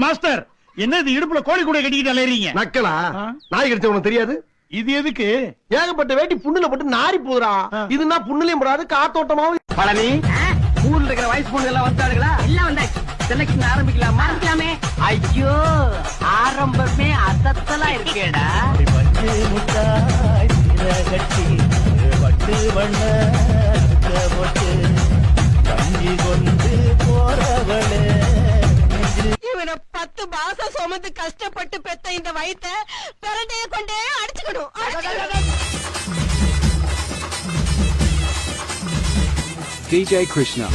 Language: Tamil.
மாஸ்டர் என்ன இது இடுப்புல கோழி கூட கட்டிக்கிட்டு அலையறீங்க? நக்கலா? நாய் கடிச்ச உனக்கு தெரியாது? இது எதுக்கு? ஏகப்பட்ட வேட்டி புண்ணுல போட்டு நாரி போதுரா. இதுனா புண்ணுலயும் போடாது காத்தோட்டமாவும். பழனி ஊர்ல இருக்கிற வயசு பொண்ணு எல்லாம் வந்தாடுங்களா? எல்லாம் வந்தாச்சு. செலக்ஷன் ஆரம்பிக்கலாமா? ஆரம்பிக்கலாமே. ஐயோ ஆரம்பமே அசத்தலா இருக்கேடா. பட்டு முட்டாய் கட்டி பட்டு வண்ண போட்டு கஞ்சி கொண்டு போறவளே. இவனை 10 மாசம் சுமந்து கஷ்டப்பட்டு பெத்த இந்த வயித்த பிரண்டைய கொண்டே அடிச்சுக்கணும். DJ Krishna.